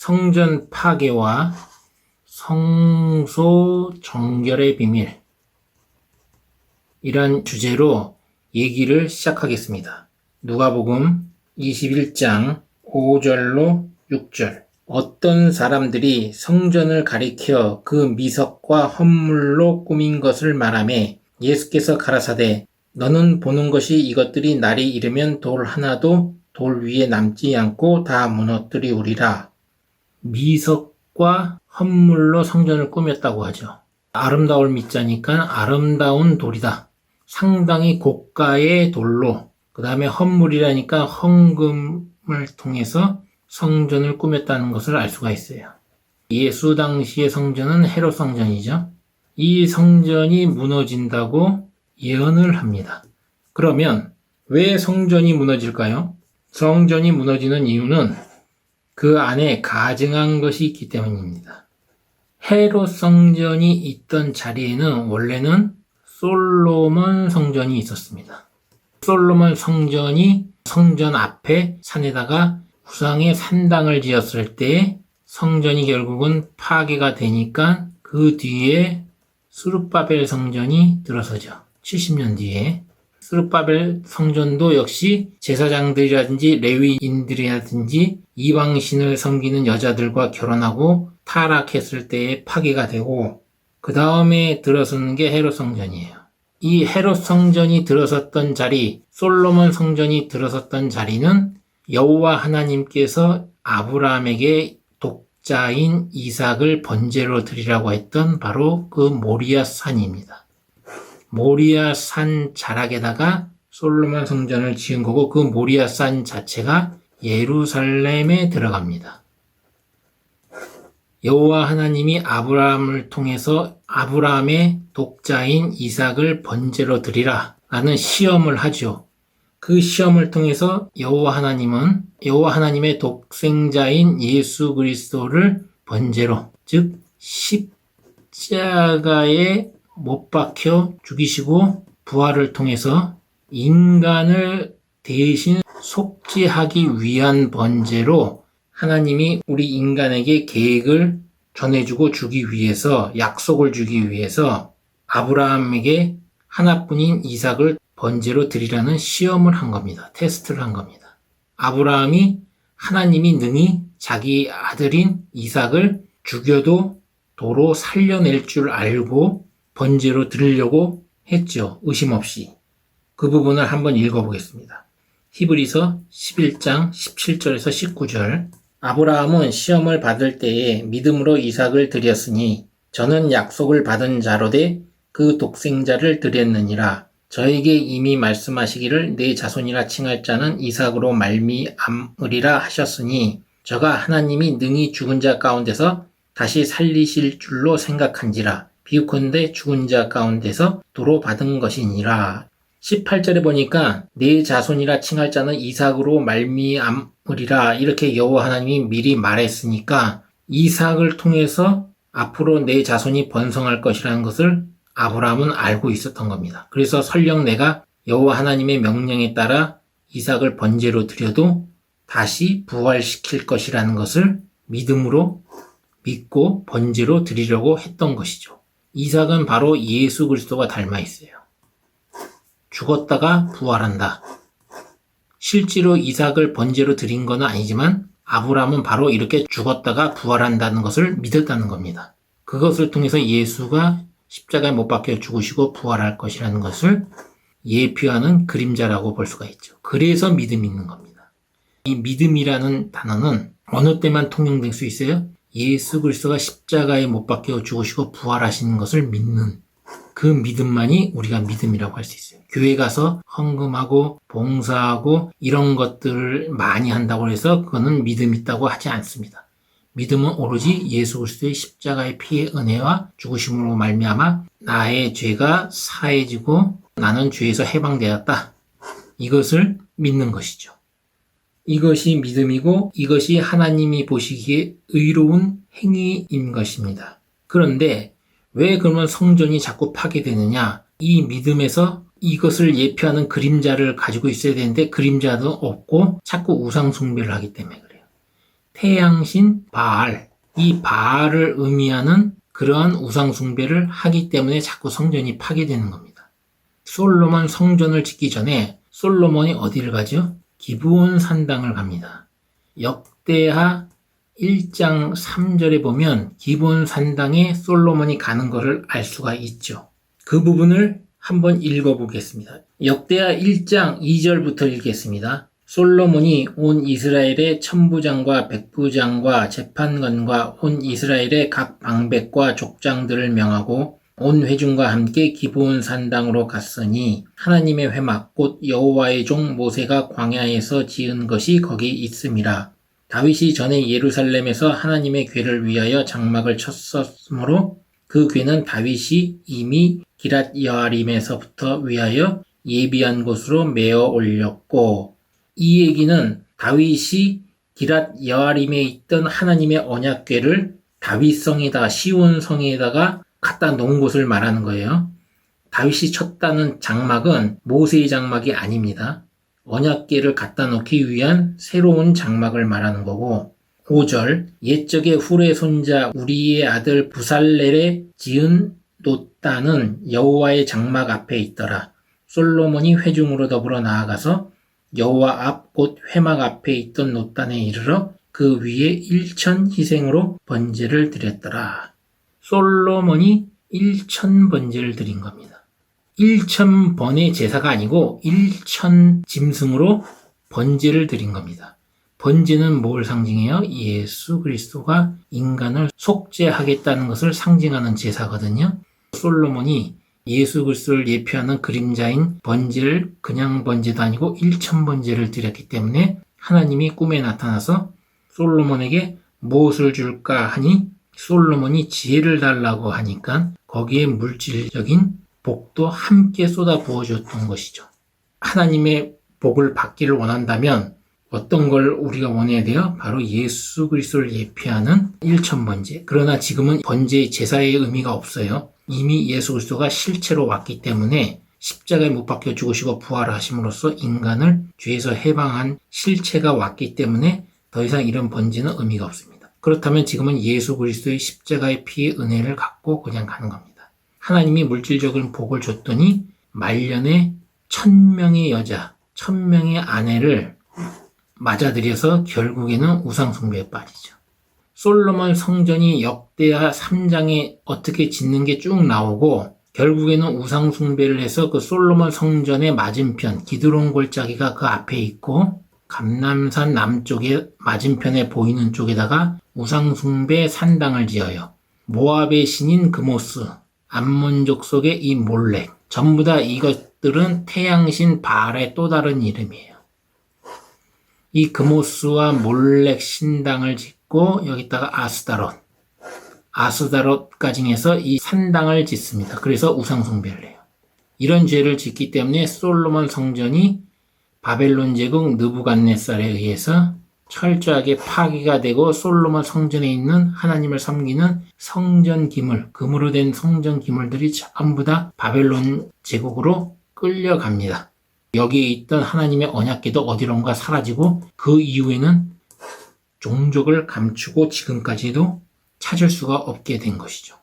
성전 파괴와 성소 정결의 비밀, 이란 주제로 얘기를 시작하겠습니다. 누가복음 21장 5절로 6절. 어떤 사람들이 성전을 가리켜 그 미석과 헌물로 꾸민 것을 말하매 예수께서 가라사대 너는 보는 것이 이것들이 날이 이르면 돌 하나도 돌 위에 남지 않고 다 무너뜨리우리라. 미석과 헌물로 성전을 꾸몄다고 하죠. 아름다울 미자니까 아름다운 돌이다. 상당히 고가의 돌로, 그 다음에 헌물이라니까 헌금을 통해서 성전을 꾸몄다는 것을 알 수가 있어요. 예수 당시의 성전은 헤롯 성전이죠. 이 성전이 무너진다고 예언을 합니다. 그러면 왜 성전이 무너질까요? 성전이 무너지는 이유는 그 안에 가증한 것이 있기 때문입니다. 헤롯 성전이 있던 자리에는 원래는 솔로몬 성전이 있었습니다. 솔로몬 성전이 성전 앞에 산에다가 우상의 산당을 지었을 때 성전이 결국은 파괴가 되니까 그 뒤에 스룹바벨 성전이 들어서죠. 70년 뒤에. 스룹바벨 성전도 역시 제사장들이라든지 레위인들이라든지 이방신을 섬기는 여자들과 결혼하고 타락했을 때에 파괴가 되고, 그 다음에 들어서는 게 헤롯 성전이에요. 이 헤롯 성전이 들어섰던 자리, 솔로몬 성전이 들어섰던 자리는 여호와 하나님께서 아브라함에게 독자인 이삭을 번제로 드리라고 했던 바로 그 모리아 산입니다. 모리아 산 자락에다가 솔로몬 성전을 지은 거고, 그 모리아 산 자체가 예루살렘에 들어갑니다. 여호와 하나님이 아브라함을 통해서 아브라함의 독자인 이삭을 번제로 드리라 라는 시험을 하죠. 그 시험을 통해서 여호와 하나님은 여호와 하나님의 독생자인 예수 그리스도를 번제로, 즉 십자가에 못 박혀 죽이시고 부활을 통해서 인간을 대신 속죄하기 위한 번제로 하나님이 우리 인간에게 계획을 전해주고 주기 위해서, 약속을 주기 위해서 아브라함에게 하나뿐인 이삭을 번제로 드리라는 시험을 한 겁니다. 테스트를 한 겁니다. 아브라함이 하나님이 능히 자기 아들인 이삭을 죽여도 도로 살려낼 줄 알고 번제로 드리려고 했죠. 의심 없이. 그 부분을 한번 읽어보겠습니다. 히브리서 11장 17절에서 19절. 아브라함은 시험을 받을 때에 믿음으로 이삭을 드렸으니 저는 약속을 받은 자로되 그 독생자를 드렸느니라. 저에게 이미 말씀하시기를 내 자손이라 칭할 자는 이삭으로 말미암으리라 하셨으니 저가 하나님이 능히 죽은 자 가운데서 다시 살리실 줄로 생각한지라. 비유컨대 죽은 자 가운데서 도로 받은 것이니라. 18절에 보니까 내 자손이라 칭할 자는 이삭으로 말미암으리라, 이렇게 여호와 하나님이 미리 말했으니까 이삭을 통해서 앞으로 내 자손이 번성할 것이라는 것을 아브라함은 알고 있었던 겁니다. 그래서 설령 내가 여호와 하나님의 명령에 따라 이삭을 번제로 드려도 다시 부활시킬 것이라는 것을 믿음으로 믿고 번제로 드리려고 했던 것이죠. 이삭은 바로 예수 그리스도가 닮아 있어요. 죽었다가 부활한다. 실제로 이삭을 번제로 드린 건 아니지만 아브라함은 바로 이렇게 죽었다가 부활한다는 것을 믿었다는 겁니다. 그것을 통해서 예수가 십자가에 못 박혀 죽으시고 부활할 것이라는 것을 예표하는 그림자라고 볼 수가 있죠. 그래서 믿음이 있는 겁니다. 이 믿음이라는 단어는 어느 때만 통용될 수 있어요? 예수 그리스도가 십자가에 못 박혀 죽으시고 부활하시는 것을 믿는 그 믿음만이 우리가 믿음이라고 할 수 있어요. 교회 가서 헌금하고 봉사하고 이런 것들을 많이 한다고 해서 그거는 믿음 있다고 하지 않습니다. 믿음은 오로지 예수 그리스도의 십자가의 피의 은혜와 죽으심으로 말미암아 나의 죄가 사해지고 나는 죄에서 해방되었다. 이것을 믿는 것이죠. 이것이 믿음이고 이것이 하나님이 보시기에 의로운 행위인 것입니다. 그런데 왜 그러면 성전이 자꾸 파괴되느냐? 이 믿음에서 이것을 예표하는 그림자를 가지고 있어야 되는데 그림자도 없고 자꾸 우상 숭배를 하기 때문에 그래요. 태양신 바알, 이 바알을 의미하는 그러한 우상 숭배를 하기 때문에 자꾸 성전이 파괴되는 겁니다. 솔로몬 성전을 짓기 전에 솔로몬이 어디를 가죠? 기브온 산당을 갑니다. 역대하 1장 3절에 보면 기브온 산당에 솔로몬이 가는 것을 알 수가 있죠. 그 부분을 한번 읽어보겠습니다. 역대하 1장 2절부터 읽겠습니다. 솔로몬이 온 이스라엘의 천부장과 백부장과 재판관과 온 이스라엘의 각 방백과 족장들을 명하고 온 회중과 함께 기브온 산당으로 갔으니 하나님의 회막 곧 여호와의 종 모세가 광야에서 지은 것이 거기 있음이라. 다윗이 전에 예루살렘에서 하나님의 궤를 위하여 장막을 쳤었으므로 그 궤는 다윗이 이미 기랏 여아림에서부터 위하여 예비한 곳으로 메어 올렸고, 이 얘기는 다윗이 기랏 여아림에 있던 하나님의 언약궤를 다윗성에다가 시온성에다가 갖다 놓은 곳을 말하는 거예요. 다윗이 쳤다는 장막은 모세의 장막이 아닙니다. 언약궤를 갖다 놓기 위한 새로운 장막을 말하는 거고, 5절 옛적에 훌의 손자 우리의 아들 부살렐에 지은 놋단은 여호와의 장막 앞에 있더라. 솔로몬이 회중으로 더불어 나아가서 여호와 앞 곧 회막 앞에 있던 놋단에 이르러 그 위에 1천 희생으로 번제를 드렸더라. 솔로몬이 1천 번제를 드린 겁니다. 1,000번의 제사가 아니고 1,000 짐승으로 번제를 드린 겁니다. 번제는 뭘 상징해요? 예수 그리스도가 인간을 속죄하겠다는 것을 상징하는 제사거든요. 솔로몬이 예수 그리스도를 예표하는 그림자인 번제를 그냥 번제도 아니고 1,000번제를 드렸기 때문에 하나님이 꿈에 나타나서 솔로몬에게 무엇을 줄까 하니 솔로몬이 지혜를 달라고 하니까 거기에 물질적인 복도 함께 쏟아 부어줬던 것이죠. 하나님의 복을 받기를 원한다면 어떤 걸 우리가 원해야 돼요? 바로 예수 그리스도를 예표하는 1,000번제. 그러나 지금은 번제의 제사의 의미가 없어요. 이미 예수 그리스도가 실체로 왔기 때문에 십자가에 못 박혀 죽으시고 부활하심으로써 인간을 죄에서 해방한 실체가 왔기 때문에 더 이상 이런 번제는 의미가 없습니다. 그렇다면 지금은 예수 그리스도의 십자가의 피의 은혜를 갖고 그냥 가는 겁니다. 하나님이 물질적인 복을 줬더니 말년에 1,000명의 여자, 1,000명의 아내를 맞아들여서 결국에는 우상숭배에 빠지죠. 솔로몬 성전이 역대하 3장에 어떻게 짓는 게 쭉 나오고 결국에는 우상숭배를 해서 그 솔로몬 성전의 맞은편 기드론 골짜기가 그 앞에 있고 감람산 남쪽에 맞은편에 보이는 쪽에다가 우상숭배 산당을 지어요. 모압의 신인 그모스, 암몬족 속의 이 몰렉, 전부 다 이것들은 태양신 바알의 또 다른 이름이에요. 이 그모스와 몰렉 신당을 짓고 여기다가 아스다롯까지 해서 이 산당을 짓습니다. 그래서 우상숭배를 해요. 이런 죄를 짓기 때문에 솔로몬 성전이 바벨론 제국 느부갓네살에 의해서 철저하게 파괴가 되고 솔로몬 성전에 있는 하나님을 섬기는 성전 기물, 금으로 된 성전 기물들이 전부 다 바벨론 제국으로 끌려갑니다. 여기에 있던 하나님의 언약궤도 어디론가 사라지고 그 이후에는 종족을 감추고 지금까지도 찾을 수가 없게 된 것이죠.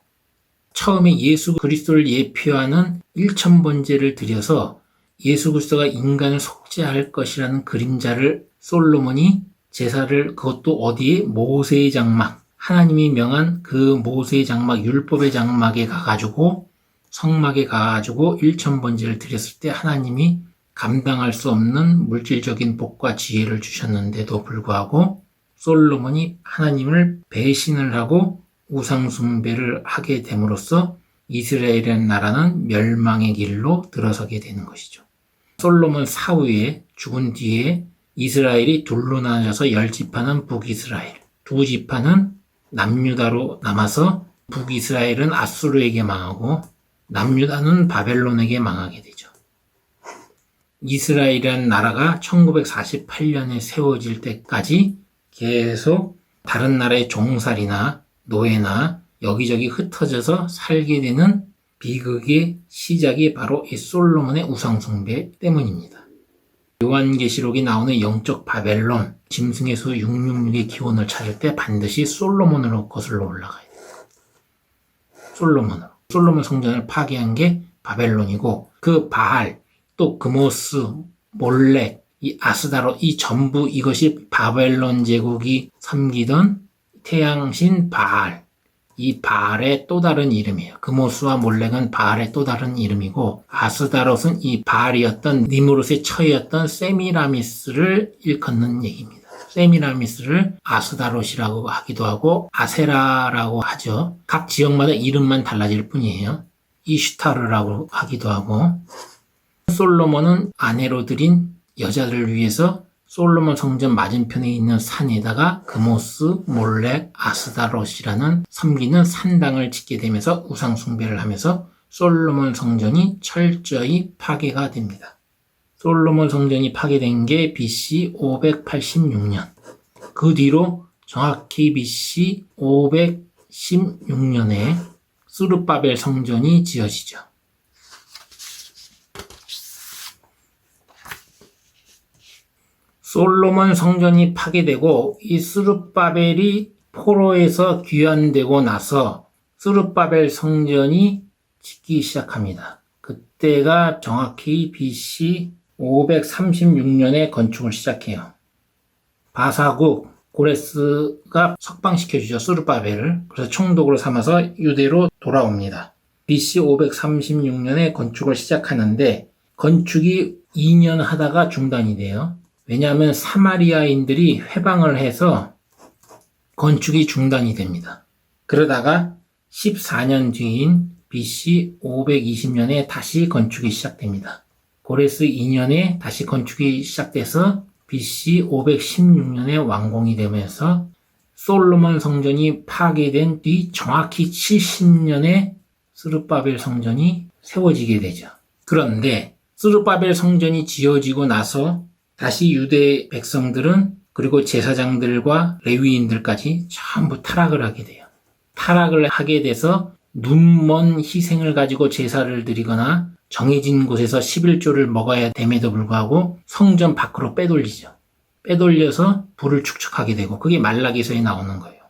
처음에 예수 그리스도를 예표하는 1,000번제를 드려서 예수 그리스도가 인간을 속죄할 것이라는 그림자를 솔로몬이 제사를 그것도 어디에? 모세의 장막, 하나님이 명한 그 모세의 장막, 율법의 장막에 가가지고 성막에 가가지고 1,000번제를 드렸을 때 하나님이 감당할 수 없는 물질적인 복과 지혜를 주셨는데도 불구하고 솔로몬이 하나님을 배신을 하고 우상숭배를 하게 됨으로써 이스라엘이라는 나라는 멸망의 길로 들어서게 되는 것이죠. 솔로몬 사후에 죽은 뒤에 이스라엘이 둘로 나눠져서 10지파는 북이스라엘, 2지파는 남유다로 남아서 북이스라엘은 아수르에게 망하고 남유다는 바벨론에게 망하게 되죠. 이스라엘이라는 나라가 1948년에 세워질 때까지 계속 다른 나라의 종살이나 노예나 여기저기 흩어져서 살게 되는 비극의 시작이 바로 이 솔로몬의 우상숭배 때문입니다. 요한계시록에 나오는 영적 바벨론, 짐승의 수 666의 기원을 찾을 때 반드시 솔로몬으로 거슬러 올라가요. 솔로몬으로. 솔로몬 성전을 파괴한 게 바벨론이고, 그 바알, 또 그모스, 몰렉, 이 아스다로, 이 전부 이것이 바벨론 제국이 섬기던 태양신 바알, 이 바알의 또 다른 이름이에요. 그모스와 몰렉은 바알의 또 다른 이름이고, 아스다롯은 이 바알이었던 니무롯의 처였던 세미라미스를 일컫는 얘기입니다. 세미라미스를 아스다롯이라고 하기도 하고 아세라라고 하죠. 각 지역마다 이름만 달라질 뿐이에요. 이슈타르라고 하기도 하고, 솔로몬은 아내로 들인 여자들을 위해서 솔로몬 성전 맞은편에 있는 산에다가 그모스, 몰렉, 아스다롯이라는 섬기는 산당을 짓게 되면서 우상 숭배를 하면서 솔로몬 성전이 철저히 파괴가 됩니다. 솔로몬 성전이 파괴된 게 BC 586년. 그 뒤로 정확히 BC 516년에 스룹바벨 성전이 지어지죠. 솔로몬 성전이 파괴되고 이 스룹바벨이 포로에서 귀환되고 나서 스룹바벨 성전이 짓기 시작합니다. 그때가 정확히 BC 536년에 건축을 시작해요. 바사국 고레스가 석방시켜주죠. 스룹바벨을. 그래서 총독으로 삼아서 유대로 돌아옵니다. BC 536년에 건축을 시작하는데 건축이 2년 하다가 중단이 돼요. 왜냐하면 사마리아인들이 회방을 해서 건축이 중단이 됩니다. 그러다가 14년 뒤인 BC 520년에 다시 건축이 시작됩니다. 고레스 2년에 다시 건축이 시작돼서 BC 516년에 완공이 되면서 솔로몬 성전이 파괴된 뒤 정확히 70년에 스룹바벨 성전이 세워지게 되죠. 그런데 스룹바벨 성전이 지어지고 나서 다시 유대 백성들은 그리고 제사장들과 레위인들까지 전부 타락을 하게 돼요. 타락을 하게 돼서 눈먼 희생을 가지고 제사를 드리거나 정해진 곳에서 11조를 먹어야 됨에도 불구하고 성전 밖으로 빼돌리죠. 빼돌려서 불을 축축하게 되고 그게 말라기서에 나오는 거예요.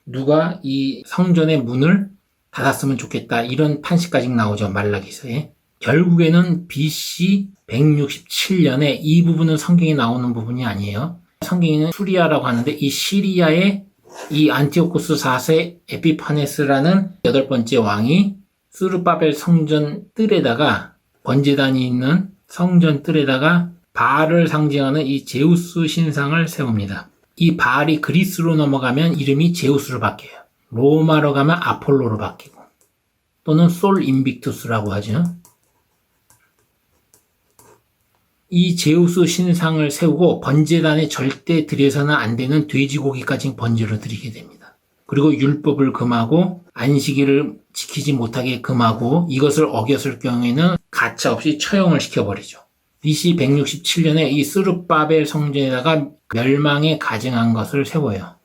누가 이 성전의 문을 닫았으면 좋겠다 이런 탄식까지 나오죠. 말라기서에. 결국에는 BC 167년에 이 부분은 성경에 나오는 부분이 아니에요. 성경에는 수리아라고 하는데 이 시리아의 이 안티오쿠스 4세 에피파네스라는 8번째 왕이 스룹바벨 성전 뜰에다가 번제단이 있는 성전 뜰에다가 바알을 상징하는 이 제우스 신상을 세웁니다. 이 바알이 그리스로 넘어가면 이름이 제우스로 바뀌어요. 로마로 가면 아폴로로 바뀌고 또는 솔 인빅투스라고 하죠. 이 제우스 신상을 세우고 번제단에 절대 드려서는 안 되는 돼지고기까지 번제로 드리게 됩니다. 그리고 율법을 금하고 안식일을 지키지 못하게 금하고 이것을 어겼을 경우에는 가차없이 처형을 시켜버리죠. BC 167년에 이 스룹바벨 성전에다가 멸망에 가증한 것을 세워요.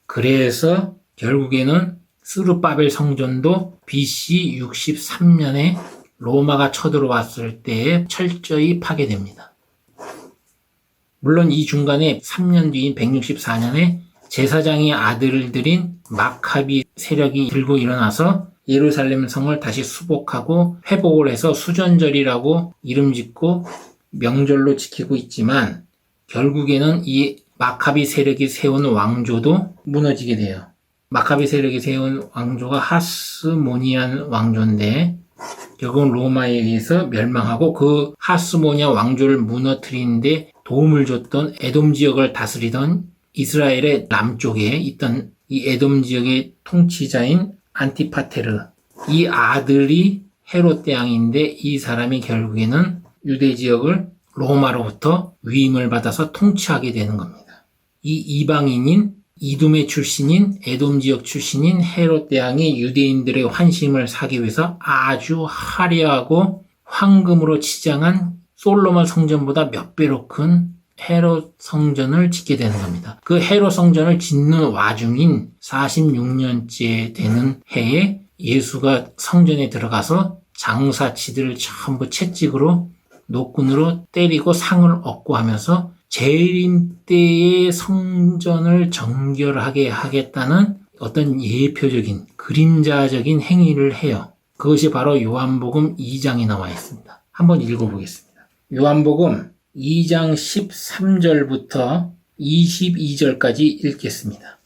그래서 결국에는 스룹바벨 성전도 BC 63년에 로마가 쳐들어왔을 때에 철저히 파괴됩니다. 물론 이 중간에 3년 뒤인 164년에 제사장의 아들들인 마카비 세력이 들고 일어나서 예루살렘 성을 다시 수복하고 회복을 해서 수전절이라고 이름 짓고 명절로 지키고 있지만 결국에는 이 마카비 세력이 세운 왕조도 무너지게 돼요. 마카비 세력이 세운 왕조가 하스모니안 왕조인데 결국은 로마에 의해서 멸망하고 그 하스모니아 왕조를 무너뜨리는데 도움을 줬던 에돔 지역을 다스리던 이스라엘의 남쪽에 있던 이 에돔 지역의 통치자인 안티파테르 이 아들이 헤롯 대왕인데 이 사람이 결국에는 유대 지역을 로마로부터 위임을 받아서 통치하게 되는 겁니다. 이 이방인인 이둠의 출신인 에돔 지역 출신인 헤롯 대왕이 유대인들의 환심을 사기 위해서 아주 화려하고 황금으로 치장한 솔로몬 성전보다 몇 배로 큰 헤롯 성전을 짓게 되는 겁니다. 그 헤롯 성전을 짓는 와중인 46년째 되는 해에 예수가 성전에 들어가서 장사치들을 전부 채찍으로 노끈으로 때리고 상을 얻고 하면서 재림 때의 성전을 정결하게 하겠다는 어떤 예표적인 그림자적인 행위를 해요. 그것이 바로 요한복음 2장에 나와 있습니다. 한번 읽어보겠습니다. 요한복음 2장 13절부터 22절까지 읽겠습니다.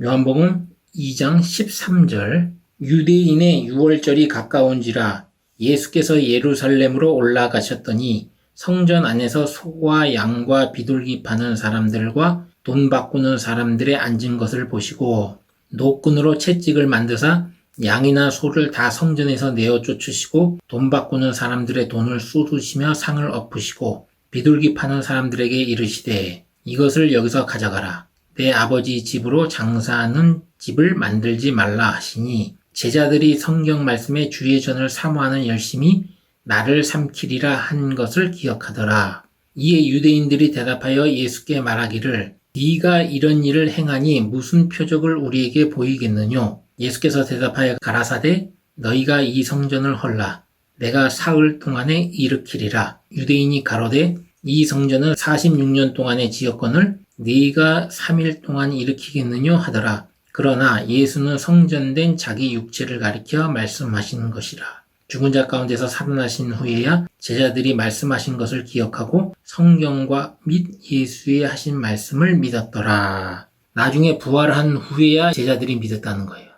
요한복음 2장 13절 유대인의 유월절이 가까운지라 예수께서 예루살렘으로 올라가셨더니 성전 안에서 소와 양과 비둘기 파는 사람들과 돈 바꾸는 사람들의 앉은 것을 보시고 노끈으로 채찍을 만드사 양이나 소를 다 성전에서 내어 쫓으시고 돈 바꾸는 사람들의 돈을 쏟으시며 상을 엎으시고 비둘기 파는 사람들에게 이르시되 이것을 여기서 가져가라. 내 아버지 집으로 장사하는 집을 만들지 말라 하시니 제자들이 성경 말씀에 주의 전을 사모하는 열심히 나를 삼키리라 한 것을 기억하더라. 이에 유대인들이 대답하여 예수께 말하기를 네가 이런 일을 행하니 무슨 표적을 우리에게 보이겠느뇨? 예수께서 대답하여 가라사대 너희가 이 성전을 헐라. 내가 사흘 동안에 일으키리라. 유대인이 가로되 이 성전은 46년 동안에 지었거늘 네가 3일 동안 일으키겠느뇨 하더라. 그러나 예수는 성전된 자기 육체를 가리켜 말씀하시는 것이라. 죽은 자 가운데서 살아나신 후에야 제자들이 말씀하신 것을 기억하고 성경과 및 예수의 하신 말씀을 믿었더라. 나중에 부활한 후에야 제자들이 믿었다는 거예요.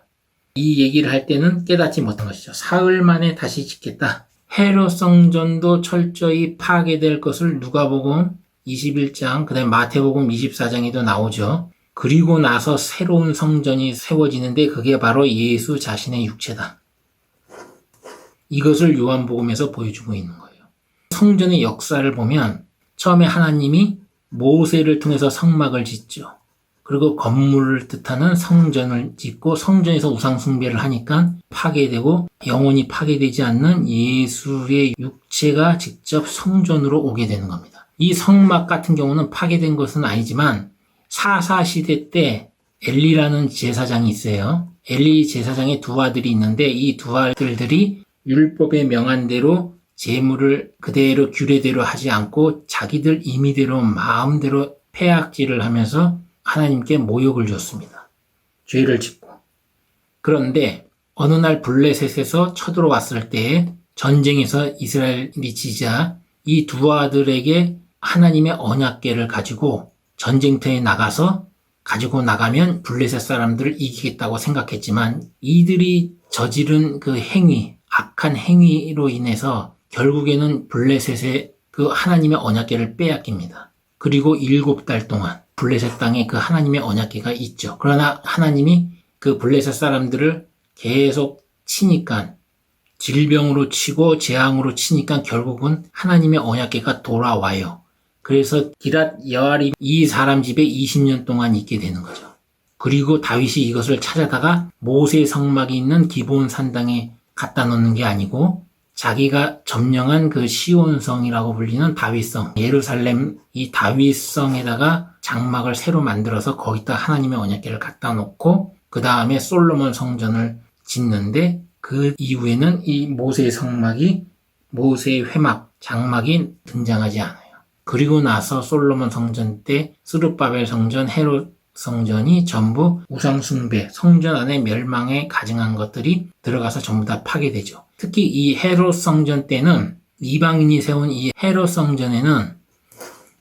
이 얘기를 할 때는 깨닫지 못한 것이죠. 사흘 만에 다시 짓겠다. 헤롯 성전도 철저히 파괴될 것을 누가복음 21장, 그 다음에 마태복음 24장에도 나오죠. 그리고 나서 새로운 성전이 세워지는데 그게 바로 예수 자신의 육체다. 이것을 요한복음에서 보여주고 있는 거예요. 성전의 역사를 보면 처음에 하나님이 모세를 통해서 성막을 짓죠. 그리고 건물을 뜻하는 성전을 짓고 성전에서 우상 숭배를 하니까 파괴되고 영원히 파괴되지 않는 예수의 육체가 직접 성전으로 오게 되는 겁니다. 이 성막 같은 경우는 파괴된 것은 아니지만 사사시대 때 엘리라는 제사장이 있어요. 엘리 제사장의 두 아들이 있는데 이 두 아들들이 율법에 명한 대로 제물을 그대로 규례대로 하지 않고 자기들 임의대로 마음대로 폐악질을 하면서 하나님께 모욕을 줬습니다. 죄를 짓고. 그런데 어느 날 블레셋에서 쳐들어왔을 때 전쟁에서 이스라엘이 지자 이 두 아들에게 하나님의 언약궤를 가지고 전쟁터에 나가서 가지고 나가면 블레셋 사람들을 이기겠다고 생각했지만 이들이 저지른 그 행위, 악한 행위로 인해서 결국에는 블레셋의 그 하나님의 언약궤를 빼앗깁니다. 그리고 7달 동안 블레셋 땅에 그 하나님의 언약궤가 있죠. 그러나 하나님이 그 블레셋 사람들을 계속 치니까 질병으로 치고 재앙으로 치니까 결국은 하나님의 언약궤가 돌아와요. 그래서 기랏 여아림 이 사람 집에 20년 동안 있게 되는 거죠. 그리고 다윗이 이것을 찾아다가 모세 성막이 있는 기브온 산당에 갖다 놓는 게 아니고 자기가 점령한 그 시온성이라고 불리는 다윗성, 예루살렘 이 다윗성에다가 장막을 새로 만들어서 거기다 하나님의 언약궤를 갖다 놓고 그 다음에 솔로몬 성전을 짓는데 그 이후에는 이 모세의 성막이 모세의 회막, 장막이 등장하지 않아요. 그리고 나서 솔로몬 성전 때 스룹바벨 성전, 헤롯 성전이 전부 우상숭배, 성전 안에 멸망에 가증한 것들이 들어가서 전부 다 파괴되죠. 특히 이 헤롯 성전 때는 이방인이 세운 이 헤롯 성전에는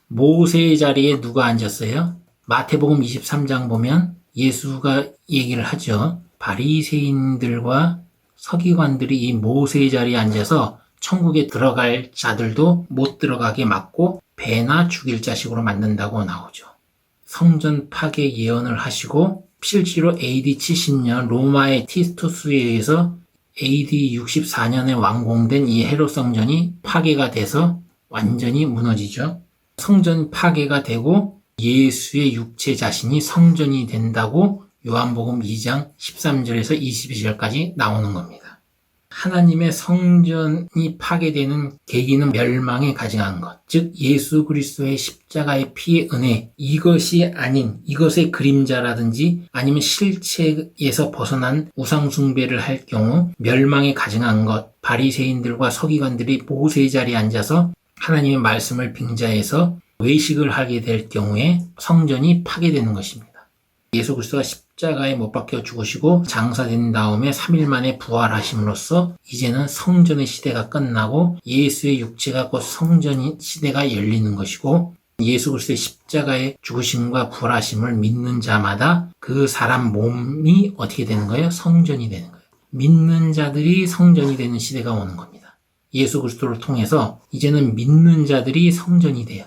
모세의 자리에 누가 앉았어요? 마태복음 23장 보면 예수가 얘기를 하죠. 바리새인들과 서기관들이 이 모세의 자리에 앉아서 천국에 들어갈 자들도 못 들어가게 막고 배나 죽일 자식으로 만든다고 나오죠. 성전 파괴 예언을 하시고 실제로 AD 70년 로마의 티투스에 의해서 AD 64년에 완공된 이 헤롯 성전이 파괴가 돼서 완전히 무너지죠. 성전 파괴가 되고 예수의 육체 자신이 성전이 된다고 요한복음 2장 13절에서 22절까지 나오는 겁니다. 하나님의 성전이 파괴되는 계기는 멸망에 가증한 것, 즉 예수 그리스도의 십자가의 피의 은혜, 이것이 아닌 이것의 그림자라든지 아니면 실체에서 벗어난 우상 숭배를 할 경우 멸망에 가증한 것, 바리새인들과 서기관들이 모세의 자리에 앉아서 하나님의 말씀을 빙자해서 외식을 하게 될 경우에 성전이 파괴되는 것입니다. 예수 그리스도가 십자가에 못 박혀 죽으시고 장사된 다음에 3일 만에 부활하심으로써 이제는 성전의 시대가 끝나고 예수의 육체가 곧 성전 시대가 열리는 것이고, 예수 그리스도의 십자가의 죽으심과 부활하심을 믿는 자마다 그 사람 몸이 어떻게 되는 거예요? 성전이 되는 거예요. 믿는 자들이 성전이 되는 시대가 오는 겁니다. 예수 그리스도를 통해서 이제는 믿는 자들이 성전이 돼요.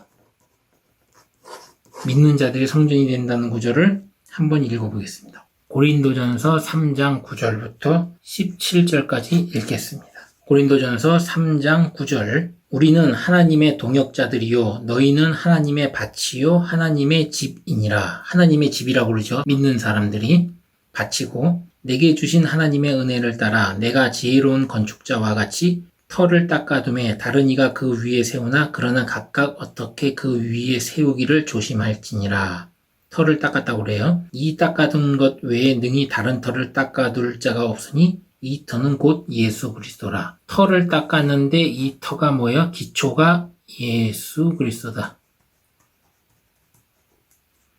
믿는 자들이 성전이 된다는 구절을 한번 읽어보겠습니다. 고린도전서 3장 9절부터 17절까지 읽겠습니다. 고린도전서 3장 9절. 우리는 하나님의 동역자들이요 너희는 하나님의 밭이요 하나님의 집이니라. 하나님의 집이라고 그러죠. 믿는 사람들이 밭이고, 내게 주신 하나님의 은혜를 따라 내가 지혜로운 건축자와 같이 터를 닦아두매 다른 이가 그 위에 세우나 그러나 각각 어떻게 그 위에 세우기를 조심할지니라. 터를 닦았다고 그래요. 이 닦아둔 것 외에 능히 다른 터를 닦아둘 자가 없으니 이 터는 곧 예수 그리스도라. 터를 닦았는데 이 터가 뭐예요? 기초가 예수 그리스도다.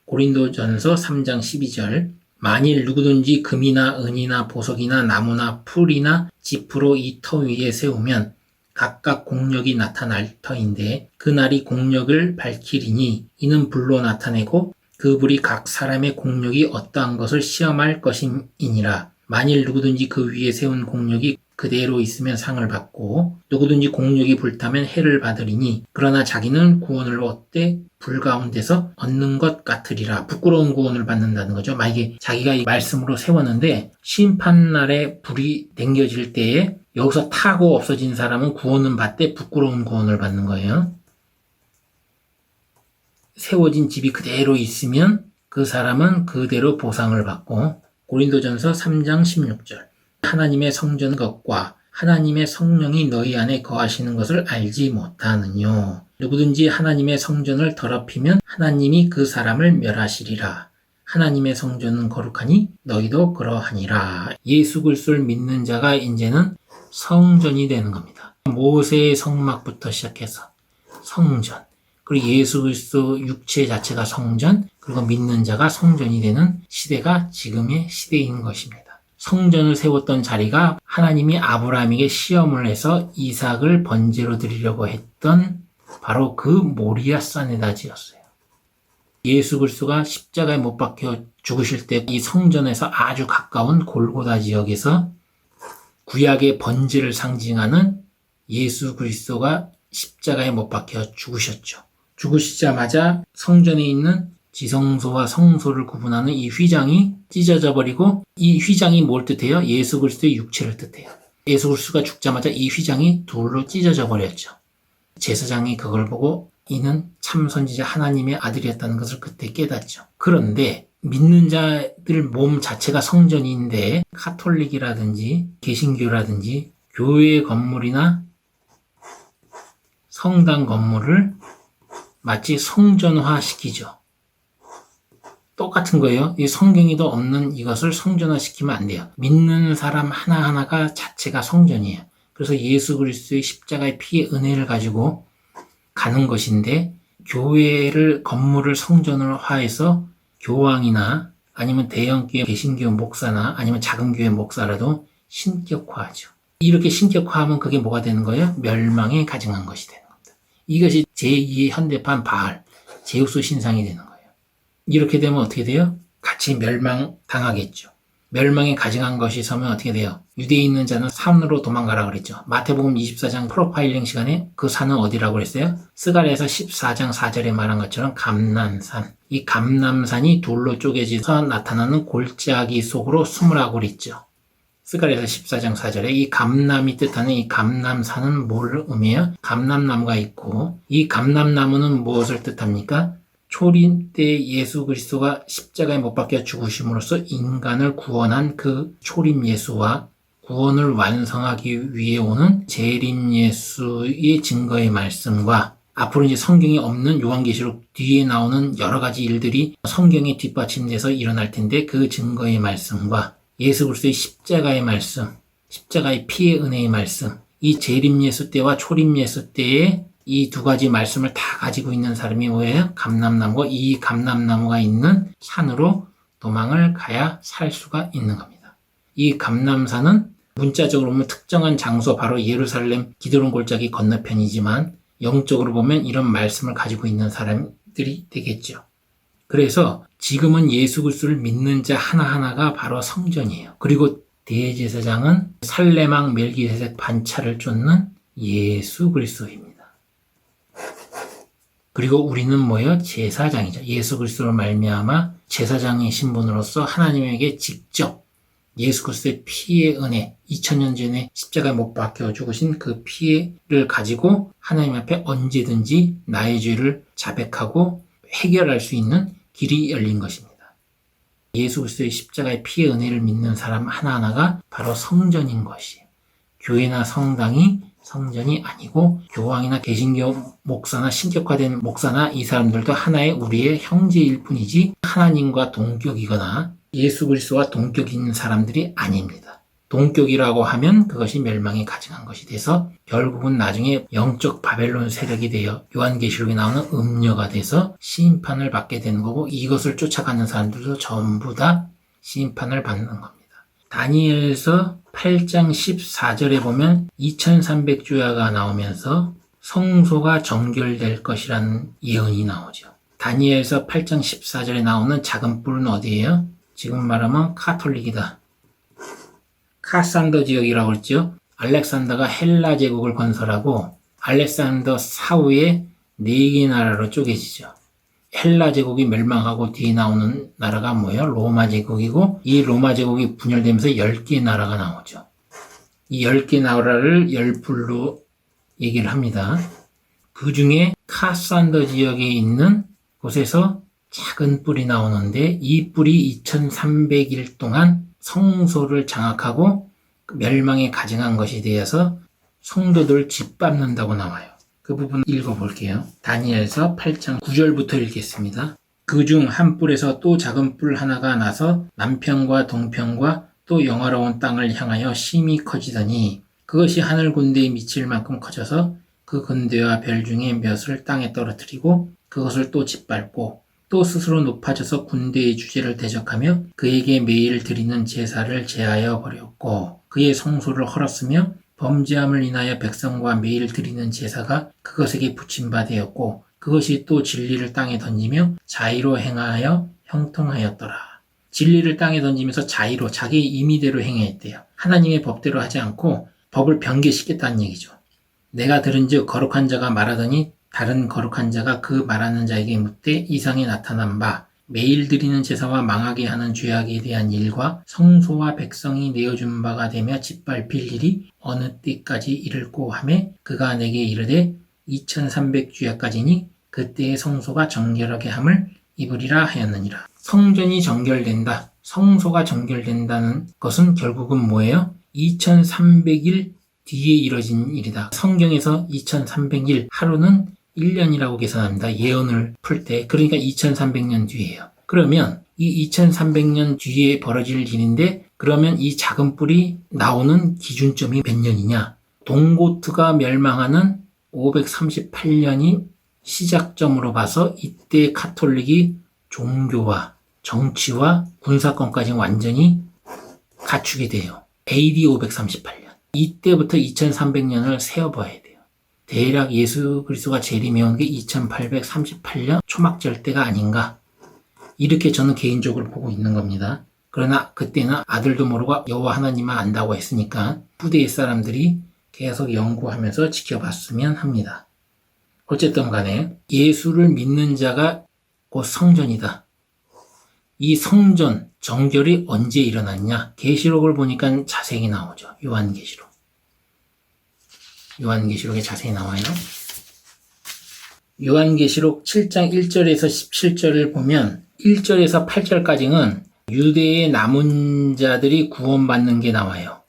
고린도전서 3장 12절. 만일 누구든지 금이나 은이나 보석이나 나무나 풀이나 지프로 이 터 위에 세우면 각각 공력이 나타날 터인데 그 날이 공력을 밝히리니 이는 불로 나타내고 그 불이 각 사람의 공력이 어떠한 것을 시험할 것임이니라. 만일 누구든지 그 위에 세운 공력이 그대로 있으면 상을 받고 누구든지 공력이 불타면 해를 받으리니 그러나 자기는 구원을 얻되 불 가운데서 얻는 것 같으리라. 부끄러운 구원을 받는다는 거죠. 만약에 자기가 이 말씀으로 세웠는데 심판날에 불이 댕겨질 때에 여기서 타고 없어진 사람은 구원은 받되 부끄러운 구원을 받는 거예요. 세워진 집이 그대로 있으면 그 사람은 그대로 보상을 받고, 고린도전서 3장 16절. 하나님의 성전 것과 하나님의 성령이 너희 안에 거하시는 것을 알지 못하느뇨. 누구든지 하나님의 성전을 더럽히면 하나님이 그 사람을 멸하시리라. 하나님의 성전은 거룩하니 너희도 그러하니라. 예수 그리스도를 믿는 자가 이제는 성전이 되는 겁니다. 모세의 성막부터 시작해서 성전, 그리고 예수 그리스도 육체 자체가 성전, 그리고 믿는 자가 성전이 되는 시대가 지금의 시대인 것입니다. 성전을 세웠던 자리가 하나님이 아브라함에게 시험을 해서 이삭을 번제로 드리려고 했던 바로 그 모리아 산에다 지었어요. 예수 그리스도가 십자가에 못 박혀 죽으실 때 이 성전에서 아주 가까운 골고다 지역에서 구약의 번제를 상징하는 예수 그리스도가 십자가에 못 박혀 죽으셨죠. 죽으시자마자 성전에 있는 지성소와 성소를 구분하는 이 휘장이 찢어져 버리고, 이 휘장이 뭘 뜻해요? 예수 그리스도의 육체를 뜻해요. 예수 그리스도가 죽자마자 이 휘장이 둘로 찢어져 버렸죠. 제사장이 그걸 보고 이는 참 선지자 하나님의 아들이었다는 것을 그때 깨닫죠. 그런데 믿는 자들 몸 자체가 성전인데 카톨릭이라든지 개신교라든지 교회 건물이나 성당 건물을 마치 성전화시키죠. 똑같은 거예요. 이 성경에도 없는 이것을 성전화시키면 안 돼요. 믿는 사람 하나하나가 자체가 성전이에요. 그래서 예수 그리스도의 십자가의 피의 은혜를 가지고 가는 것인데, 교회를 건물을 성전화해서 교황이나 아니면 대형교회 개신교 목사나 아니면 작은 교회 목사라도 신격화하죠. 이렇게 신격화하면 그게 뭐가 되는 거예요? 멸망에 가증한 것이 되는 겁니다. 이것이 제2의 현대판 바알, 제우스 신상이 되는 거예요. 이렇게 되면 어떻게 돼요? 같이 멸망당하겠죠. 멸망에 가증한 것이 서면 어떻게 돼요? 유대에 있는 자는 산으로 도망가라 그랬죠. 마태복음 24장 프로파일링 시간에 그 산은 어디라고 그랬어요? 스가랴에서 14장 4절에 말한 것처럼 감람산. 이 감람산이 둘로 쪼개져서 나타나는 골짜기 속으로 숨으라고 그랬죠. 스가랴에서 14장 4절에 이 감람이 뜻하는 이 감람산은 뭘 의미해요? 감람나무가 있고, 이 감람나무는 무엇을 뜻합니까? 초림 때 예수 그리스도가 십자가에 못 박혀 죽으심으로써 인간을 구원한 그 초림 예수와 구원을 완성하기 위해 오는 재림 예수의 증거의 말씀과 앞으로 이제 성경에 없는 요한계시록 뒤에 나오는 여러 가지 일들이 성경에 뒷받침돼서 일어날 텐데, 그 증거의 말씀과 예수 그리스도의 십자가의 말씀, 십자가의 피의 은혜의 말씀, 이 재림 예수 때와 초림 예수 때의 이 두 가지 말씀을 다 가지고 있는 사람이 뭐예요? 감람나무고, 이 감람나무가 있는 산으로 도망을 가야 살 수가 있는 겁니다. 이 감람산은 문자적으로 보면 특정한 장소, 바로 예루살렘 기드론 골짜기 건너편이지만 영적으로 보면 이런 말씀을 가지고 있는 사람들이 되겠죠. 그래서 지금은 예수 그리스도를 믿는 자 하나하나가 바로 성전이에요. 그리고 대제사장은 살레망 멜기세덱 반차를 쫓는 예수 그리스도입니다. 그리고 우리는 뭐예요? 제사장이죠. 예수 그리스도로 말미암아 제사장의 신분으로서 하나님에게 직접 예수 그리스도의 피의 은혜, 2000년 전에 십자가에 못 박혀 죽으신 그 피를 가지고 하나님 앞에 언제든지 나의 죄를 자백하고 해결할 수 있는 길이 열린 것입니다. 예수 그리스도의 십자가의 피의 은혜를 믿는 사람 하나하나가 바로 성전인 것이에요. 교회나 성당이 성전이 아니고 교황이나 개신교 목사나 신격화된 목사나 이 사람들도 하나의 우리의 형제일 뿐이지 하나님과 동격이거나 예수 그리스도와 동격이 있는 사람들이 아닙니다. 동격이라고 하면 그것이 멸망에 가증한 것이 돼서 결국은 나중에 영적 바벨론 세력이 되어 요한계시록에 나오는 음녀가 돼서 심판을 받게 되는 거고, 이것을 쫓아가는 사람들도 전부 다 심판을 받는 겁니다. 다니엘서 8장 14절에 보면 2300주야가 나오면서 성소가 정결될 것이라는 예언이 나오죠. 다니엘서 8장 14절에 나오는 작은 뿔은 어디예요? 지금 말하면 카톨릭이다. 카산더 지역이라고 했죠. 알렉산더가 헬라 제국을 건설하고 알렉산더 사후에 4개 나라로 쪼개지죠. 헬라 제국이 멸망하고 뒤에 나오는 나라가 뭐예요? 로마 제국이고, 이 로마 제국이 분열되면서 10개 나라가 나오죠. 이 10개 나라를 10불로 얘기를 합니다. 그 중에 카산더 지역에 있는 곳에서 작은 뿔이 나오는데, 이 뿔이 2300일 동안 성소를 장악하고 멸망에 가증한 것이 되어서 성도들 짓밟는다고 나와요. 그 부분 읽어볼게요. 다니엘서 8장 9절부터 읽겠습니다. 그중 한 뿔에서 또 작은 뿔 하나가 나서 남편과 동편과 또 영화로운 땅을 향하여 심히 커지더니 그것이 하늘 군대에 미칠 만큼 커져서 그 군대와 별 중에 몇을 땅에 떨어뜨리고 그것을 또 짓밟고 또 스스로 높아져서 군대의 주제를 대적하며 그에게 매일 드리는 제사를 제하여 버렸고 그의 성소를 헐었으며 범죄함을 인하여 백성과 매일 드리는 제사가 그것에게 붙임 바 되었고 그것이 또 진리를 땅에 던지며 자의로 행하여 형통하였더라. 진리를 땅에 던지면서 자의로 자기의 임의대로 행했대요. 하나님의 법대로 하지 않고 법을 변개시켰다는 얘기죠. 내가 들은즉 거룩한 자가 말하더니 다른 거룩한 자가 그 말하는 자에게 묻되 이상에 나타난 바 매일 드리는 제사와 망하게 하는 죄악에 대한 일과 성소와 백성이 내어준 바가 되며 짓밟힐 일이 어느 때까지 이를꼬 하매 그가 내게 이르되 2300주야까지니 그때의 성소가 정결하게 함을 입으리라 하였느니라. 성전이 정결된다. 성소가 정결된다는 것은 결국은 뭐예요? 2300일 뒤에 이뤄진 일이다. 성경에서 2300일 하루는 1년이라고 계산합니다. 예언을 풀 때. 그러니까 2300년 뒤에요. 그러면 이 2300년 뒤에 벌어질 일인데 그러면 이 작은 뿔이 나오는 기준점이 몇 년이냐? 동고트가 멸망하는 538년이 시작점으로 봐서 이때 카톨릭이 종교와 정치와 군사권까지 완전히 갖추게 돼요. AD 538년. 이때부터 2300년을 세어봐야 돼요. 대략 예수 그리스도가 재림해온 게 2838년 초막절 때가 아닌가, 이렇게 저는 개인적으로 보고 있는 겁니다. 그러나 그때는 아들도 모르고 여호와 하나님만 안다고 했으니까 후대의 사람들이 계속 연구하면서 지켜봤으면 합니다. 어쨌든 간에 예수를 믿는 자가 곧 성전이다. 이 성전 정결이 언제 일어났냐? 계시록을 보니까 자세히 나오죠. 요한계시록에 자세히 나와요. 요한계시록 7장 1절에서 17절을 보면 1절에서 8절까지는 유대의 남은 자들이 구원받는 게 나와요.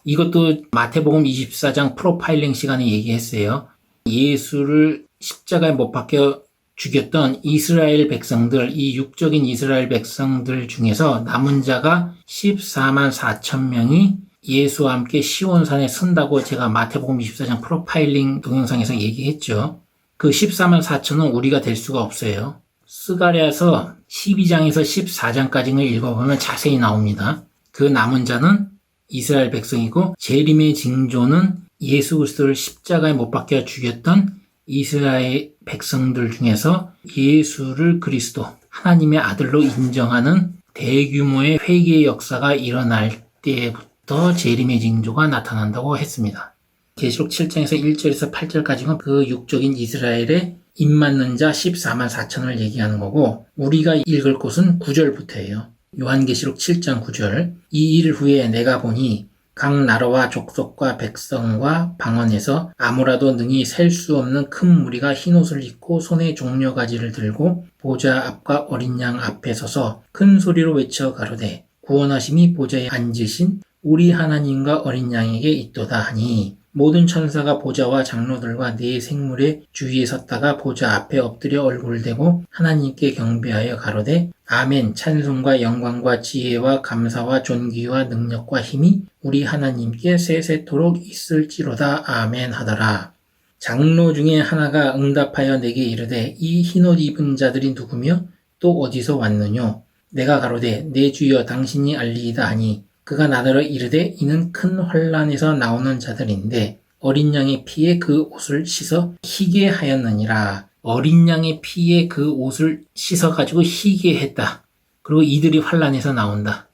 이것도 마태복음 24장 프로파일링 시간에 얘기했어요. 예수를 십자가에 못 박혀 죽였던 이스라엘 백성들, 이 육적인 이스라엘 백성들 중에서 남은 자가 14만 4천 명이 예수와 함께 시온산에 선다고 제가 마태복음 24장 프로파일링 동영상에서 얘기했죠. 그 14만 4천은 우리가 될 수가 없어요. 스가랴서 12장에서 14장까지를 읽어보면 자세히 나옵니다. 그 남은 자는 이스라엘 백성이고 재림의 징조는 예수 그리스도를 십자가에 못 박혀 죽였던 이스라엘 백성들 중에서 예수를 그리스도 하나님의 아들로 인정하는 대규모의 회개의 역사가 일어날 때부터 재림의 징조가 나타난다고 했습니다. 계시록 7장에서 1절에서 8절까지는 그 육적인 이스라엘의 입맞는 자 14만 4천을 얘기하는 거고, 우리가 읽을 곳은 9절부터예요. 요한계시록 7장 9절. 이 일 후에 내가 보니 각 나라와 족속과 백성과 방언에서 아무라도 능히 셀 수 없는 큰 무리가 흰옷을 입고 손에 종려가지를 들고 보좌 앞과 어린 양 앞에 서서 큰 소리로 외쳐 가로되 구원하심이 보좌에 앉으신 우리 하나님과 어린 양에게 있도다 하니, 모든 천사가 보좌와 장로들과 네 생물의 주위에 섰다가 보좌 앞에 엎드려 얼굴을 대고 하나님께 경배하여 가로되 아멘. 찬송과 영광과 지혜와 감사와 존귀와 능력과 힘이 우리 하나님께 세세토록 있을지로다. 아멘 하더라. 장로 중에 하나가 응답하여 내게 이르되 이 흰옷 입은 자들이 누구며 또 어디서 왔느뇨? 내가 가로되 내 주여 당신이 알리이다 하니, 그가 나더러 이르되 이는 큰 환난에서 나오는 자들인데 어린 양의 피에 그 옷을 씻어 희게 하였느니라. 어린 양의 피에 그 옷을 씻어가지고 희게 했다. 그리고 이들이 환난에서 나온다.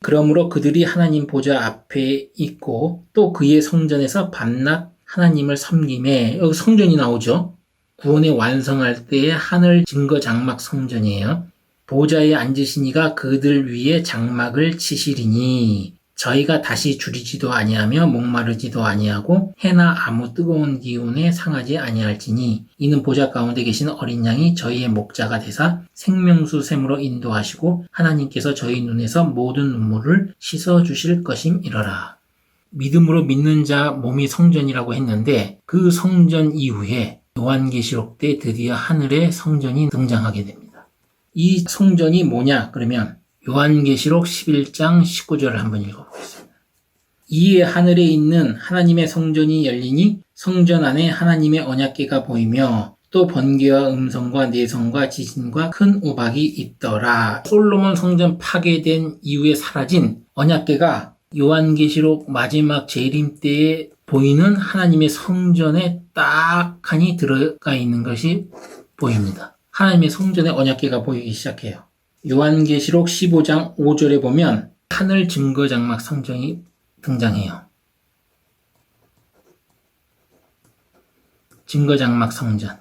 그러므로 그들이 하나님 보좌 앞에 있고 또 그의 성전에서 밤낮 하나님을 섬김에, 여기 성전이 나오죠. 구원의 완성할 때의 하늘 증거 장막 성전이에요. 보좌에 앉으신 이가 그들 위에 장막을 치시리니 저희가 다시 줄이지도 아니하며 목마르지도 아니하고 해나 아무 뜨거운 기운에 상하지 아니할지니, 이는 보좌 가운데 계신 어린 양이 저희의 목자가 되사 생명수 샘으로 인도하시고 하나님께서 저희 눈에서 모든 눈물을 씻어 주실 것임이러라. 믿음으로 믿는 자 몸이 성전이라고 했는데, 그 성전 이후에 요한계시록 때 드디어 하늘의 성전이 등장하게 됩니다. 이 성전이 뭐냐? 그러면 요한계시록 11장 19절을 한번 읽어보겠습니다. 이에 하늘에 있는 하나님의 성전이 열리니 성전 안에 하나님의 언약궤가 보이며 또 번개와 음성과 내성과 지진과 큰 우박이 있더라. 솔로몬 성전 파괴된 이후에 사라진 언약궤가 요한계시록 마지막 재림 때에 보이는 하나님의 성전에 딱하니 들어가 있는 것이 보입니다. 하나님의 성전에 언약궤가 보이기 시작해요. 요한계시록 15장 5절에 보면 하늘 증거 장막 성전이 등장해요. 증거 장막 성전.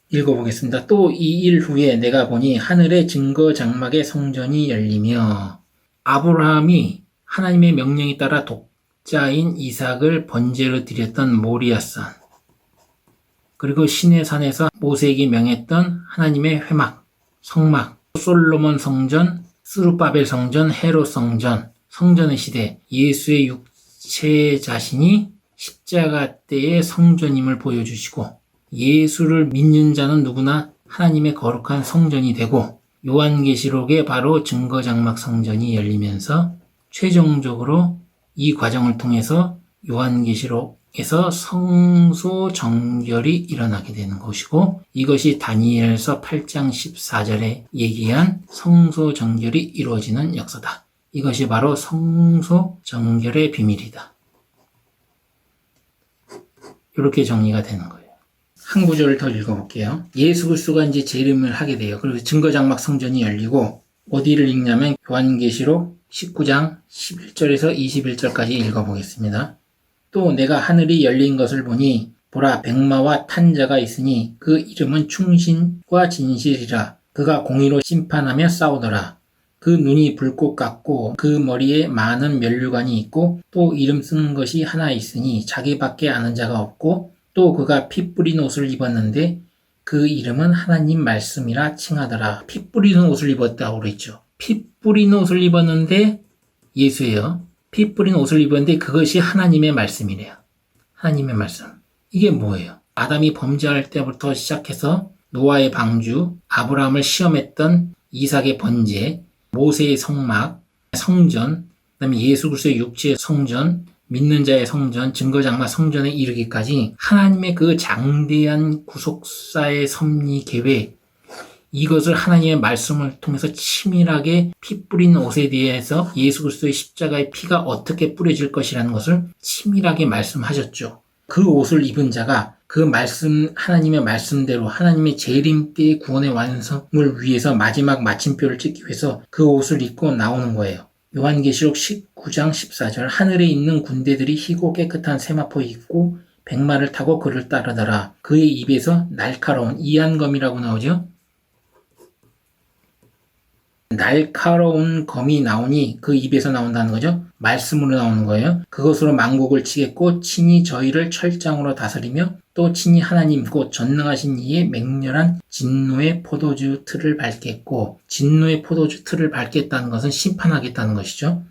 읽어보겠습니다. 또 이 일 후에 내가 보니 하늘의 증거 장막의 성전이 열리며, 아브라함이 하나님의 명령에 따라 독자인 이삭을 번제로 드렸던 모리아산, 그리고 시내산에서 모세에게 명했던 하나님의 회막, 성막, 솔로몬 성전, 스룹바벨 성전, 헤롯 성전, 성전의 시대, 예수의 육체 자신이 십자가 때의 성전임을 보여주시고, 예수를 믿는 자는 누구나 하나님의 거룩한 성전이 되고, 요한계시록에 바로 증거장막 성전이 열리면서 최종적으로 이 과정을 통해서 요한계시록에서 성소 정결이 일어나게 되는 것이고, 이것이 다니엘서 8장 14절에 얘기한 성소 정결이 이루어지는 역사다. 이것이 바로 성소 정결의 비밀이다. 이렇게 정리가 되는 거예요. 한 구절을 더 읽어볼게요. 예수 그리스도가 이제 재림을 하게 돼요. 그리고 증거장막 성전이 열리고, 어디를 읽냐면 요한계시록 19장 11절에서 21절까지 읽어보겠습니다. 또 내가 하늘이 열린 것을 보니 보라 백마와 탄 자가 있으니 그 이름은 충신과 진실이라. 그가 공의로 심판하며 싸우더라. 그 눈이 불꽃 같고 그 머리에 많은 면류관이 있고 또 이름 쓰는 것이 하나 있으니 자기밖에 아는 자가 없고, 또 그가 피 뿌린 옷을 입었는데 그 이름은 하나님 말씀이라 칭하더라. 피 뿌리는 옷을 입었다고 그랬죠. 피 뿌린 옷을 입었는데 예수예요. 피 뿌린 옷을 입었는데 그것이 하나님의 말씀이래요. 하나님의 말씀. 이게 뭐예요? 아담이 범죄할 때부터 시작해서 노아의 방주, 아브라함을 시험했던 이삭의 번제, 모세의 성막, 성전, 그다음에 예수 그리스도의 육체의 성전, 믿는 자의 성전, 증거장막 성전에 이르기까지 하나님의 그 장대한 구속사의 섭리 계획, 이것을 하나님의 말씀을 통해서 치밀하게 피 뿌린 옷에 대해서 예수 그리스도의 십자가의 피가 어떻게 뿌려질 것이라는 것을 치밀하게 말씀하셨죠. 그 옷을 입은 자가 그 말씀, 하나님의 말씀대로 하나님의 재림 때의 구원의 완성을 위해서 마지막 마침표를 찍기 위해서 그 옷을 입고 나오는 거예요. 요한계시록 19장 14절 하늘에 있는 군대들이 희고 깨끗한 세마포 입고 백마를 타고 그를 따르더라. 그의 입에서 날카로운 이한검이라고 나오죠. 날카로운 검이 나오니 그 입에서 나온다는 거죠. 말씀으로 나오는 거예요. 그것으로 만국을 치겠고 친히 저희를 철장으로 다스리며 또 친히 하나님 곧 전능하신 이의 맹렬한 진노의 포도주 틀을 밟겠고, 진노의 포도주 틀을 밟겠다는 것은 심판하겠다는 것이죠.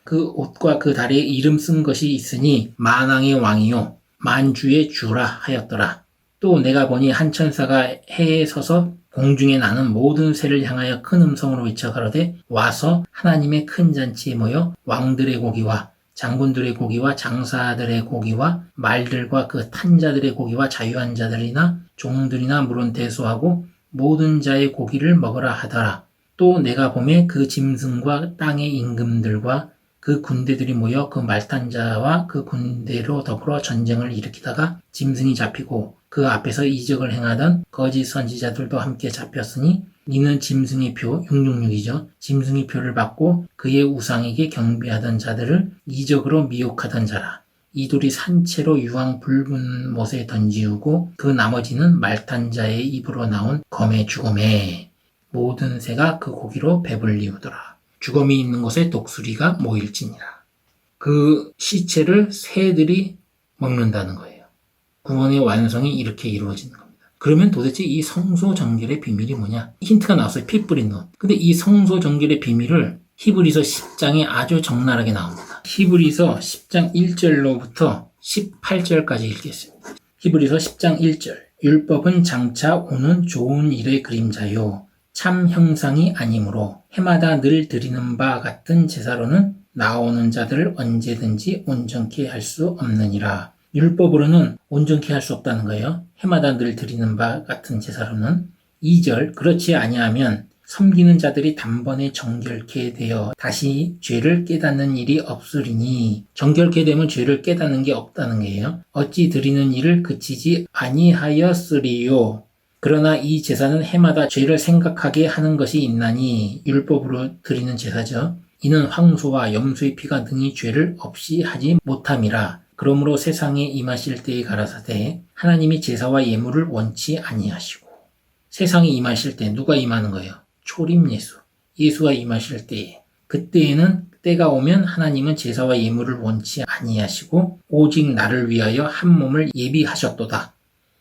그 옷과 그 다리에 이름 쓴 것이 있으니 만왕의 왕이요 만주의 주라 하였더라. 또 내가 보니 한 천사가 해에 서서 공중에 나는 모든 새를 향하여 큰 음성으로 외쳐 가로되 와서 하나님의 큰 잔치에 모여 왕들의 고기와 장군들의 고기와 장사들의 고기와 말들과 그 탄자들의 고기와 자유한 자들이나 종들이나 물은 대소하고 모든 자의 고기를 먹으라 하더라. 또 내가 보매 그 짐승과 땅의 임금들과 그 군대들이 모여 그 말탄 자와 그 군대로 더불어 전쟁을 일으키다가 짐승이 잡히고 그 앞에서 이적을 행하던 거짓 선지자들도 함께 잡혔으니 이는 짐승의 표 666이죠. 짐승의 표를 받고 그의 우상에게 경배하던 자들을 이적으로 미혹하던 자라. 이돌이 산채로 유황 붉은 못에 던지우고 그 나머지는 말탄 자의 입으로 나온 검의 주검에 모든 새가 그 고기로 배불리우더라. 주검이 있는 곳에 독수리가 모일지니라. 그 시체를 새들이 먹는다는 거예요. 구원의 완성이 이렇게 이루어지는 겁니다. 그러면 도대체 이 성소정결의 비밀이 뭐냐? 힌트가 나왔어요. 피 뿌린 옷. 근데 이 성소정결의 비밀을 히브리서 10장에 아주 적나라하게 나옵니다. 히브리서 10장 1절로부터 18절까지 읽겠습니다. 히브리서 10장 1절 율법은 장차 오는 좋은 일의 그림자요 참 형상이 아니므로 해마다 늘 드리는 바 같은 제사로는 나오는 자들을 언제든지 온전케 할 수 없느니라. 율법으로는 온전케 할 수 없다는 거예요. 해마다 늘 드리는 바 같은 제사로는. 2절 그렇지 아니하면 섬기는 자들이 단번에 정결케 되어 다시 죄를 깨닫는 일이 없으리니 정결케 되면 죄를 깨닫는 게 없다는 거예요. 어찌 드리는 일을 그치지 아니하였으리요. 그러나 이 제사는 해마다 죄를 생각하게 하는 것이 있나니 율법으로 드리는 제사죠. 이는 황소와 염소의 피가 능히 죄를 없이 하지 못함이라. 그러므로 세상에 임하실 때에 가라사대 하나님이 제사와 예물을 원치 아니하시고. 세상에 임하실 때 누가 임하는 거예요? 초림 예수. 예수가 임하실 때에. 그때에는 때가 오면 하나님은 제사와 예물을 원치 아니하시고 오직 나를 위하여 한 몸을 예비하셨도다.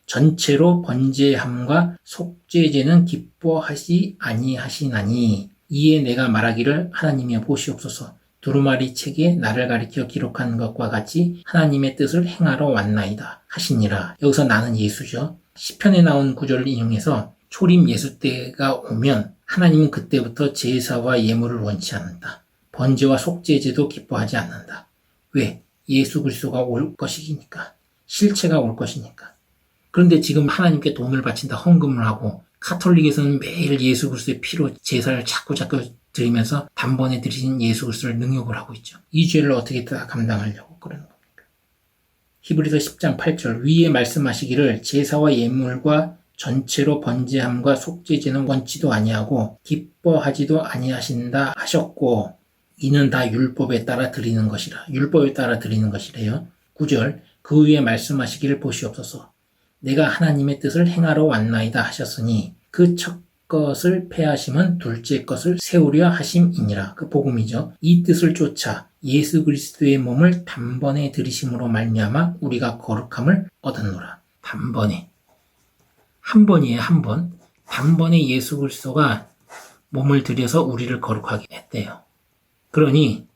전체로 번제함과 속죄제는 기뻐하시 아니하시나니 이에 내가 말하기를 하나님이여 보시옵소서. 두루마리 책에 나를 가리켜 기록한 것과 같이 하나님의 뜻을 행하러 왔나이다 하시니라. 여기서 나는 예수죠. 시편에 나온 구절을 인용해서 초림 예수 때가 오면 하나님은 그때부터 제사와 예물을 원치 않는다. 번제와 속죄제도 기뻐하지 않는다. 왜? 예수 그리스도가 올 것이니까. 실체가 올 것이니까. 그런데 지금 하나님께 돈을 바친다 헌금을 하고 카톨릭에서는 매일 예수 그리스도의 피로 제사를 자꾸 드리면서 단번에 드리신 예수 그리스도를 능욕을 하고 있죠. 이 죄를 어떻게 다 감당하려고 그러는 겁니까? 히브리서 10장 8절 위에 말씀하시기를 제사와 예물과 전체로 번제함과 속죄제는 원치도 아니하고 기뻐하지도 아니하신다 하셨고 이는 다 율법에 따라 드리는 것이라. 율법에 따라 드리는 것이래요. 9절 그 위에 말씀하시기를 보시옵소서. 내가 하나님의 뜻을 행하러 왔나이다 하셨으니 그 첫 것을 폐하심은 둘째 것을 세우려 하심이니라. 그 복음이죠. 이 뜻을 쫓아 예수 그리스도의 몸을 단번에 들이심으로 말미암아 우리가 거룩함을 얻었노라. 단번에. 한 번이에요. 한 번. 단번에 예수 그리스도가 몸을 들여서 우리를 거룩하게 했대요. 그러니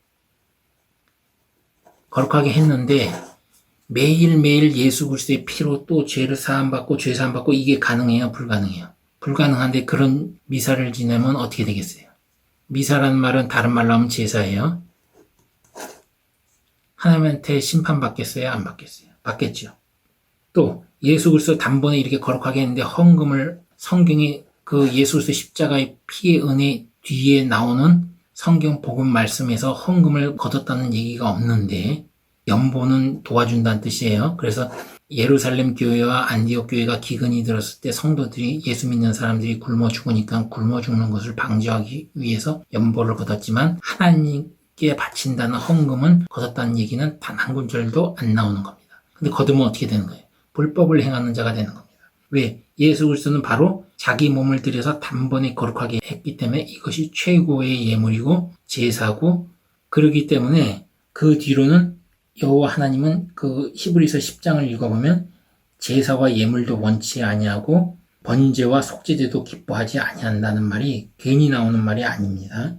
거룩하게 했는데 매일매일 예수 그리스도의 피로 또 죄를 사함받고 죄 사함받고 이게 가능해요? 불가능해요? 불가능한데 그런 미사를 지내면 어떻게 되겠어요? 미사라는 말은 다른 말로 하면 제사예요. 하나님한테 심판받겠어요? 안 받겠어요? 받겠죠. 또 예수 그리스도 단번에 이렇게 거룩하게 했는데 헌금을 성경에 그 예수 그리스도 십자가의 피의 은혜 뒤에 나오는 성경 복음 말씀에서 헌금을 거뒀다는 얘기가 없는데 연보는 도와준다는 뜻이에요. 그래서 예루살렘 교회와 안디옥 교회가 기근이 들었을 때 성도들이 예수 믿는 사람들이 굶어 죽으니까 굶어 죽는 것을 방지하기 위해서 연보를 거뒀지만 하나님께 바친다는 헌금은 거뒀다는 얘기는 단 한 군절도 안 나오는 겁니다. 근데 거두면 어떻게 되는 거예요? 불법을 행하는 자가 되는 겁니다. 왜? 예수 그리스도는 바로 자기 몸을 들여서 단번에 거룩하게 했기 때문에 이것이 최고의 예물이고 제사고, 그러기 때문에 그 뒤로는 여호와 하나님은 그 히브리서 10장을 읽어보면 제사와 예물도 원치 아니하고 번제와 속죄제도 기뻐하지 아니한다는 말이 괜히 나오는 말이 아닙니다.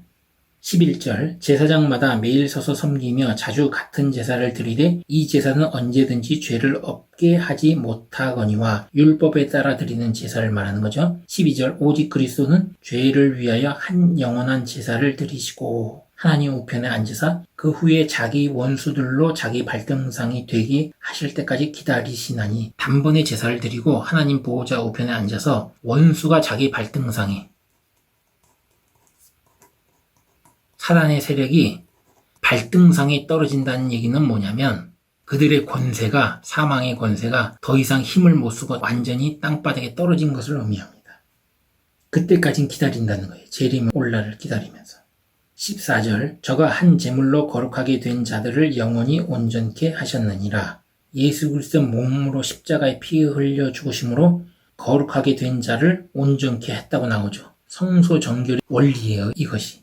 11절 제사장마다 매일 서서 섬기며 자주 같은 제사를 드리되 이 제사는 언제든지 죄를 없게 하지 못하거니와 율법에 따라 드리는 제사를 말하는 거죠. 12절 오직 그리스도는 죄를 위하여 한 영원한 제사를 드리시고 하나님 우편에 앉으사 그 후에 자기 원수들로 자기 발등상이 되게 하실 때까지 기다리시나니, 단번에 제사를 드리고 하나님 보호자 우편에 앉아서 원수가 자기 발등상에, 사단의 세력이 발등상에 떨어진다는 얘기는 뭐냐면 그들의 권세가, 사망의 권세가 더 이상 힘을 못 쓰고 완전히 땅바닥에 떨어진 것을 의미합니다. 그때까진 기다린다는 거예요. 재림 올라를 기다리면서. 14절 저가 한 제물로 거룩하게 된 자들을 영원히 온전케 하셨느니라. 예수 그리스도 몸으로 십자가에 피 흘려 죽으심으로 거룩하게 된 자를 온전케 했다고 나오죠. 성소 정결의 원리예요, 이것이.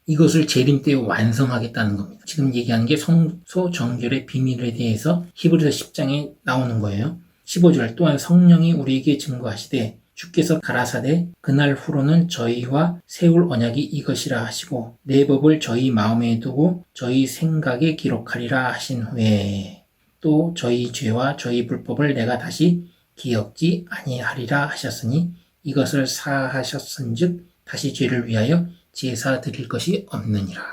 이것을 재림 때 완성하겠다는 겁니다. 지금 얘기하는 게 성소 정결의 비밀에 대해서 히브리서 10장에 나오는 거예요. 15절 또한 성령이 우리에게 증거하시되 주께서 가라사대 그날 후로는 저희와 세울 언약이 이것이라 하시고 내 법을 저희 마음에 두고 저희 생각에 기록하리라 하신 후에 또 저희 죄와 저희 불법을 내가 다시 기억지 아니하리라 하셨으니 이것을 사하셨은즉 다시 죄를 위하여 제사 드릴 것이 없느니라.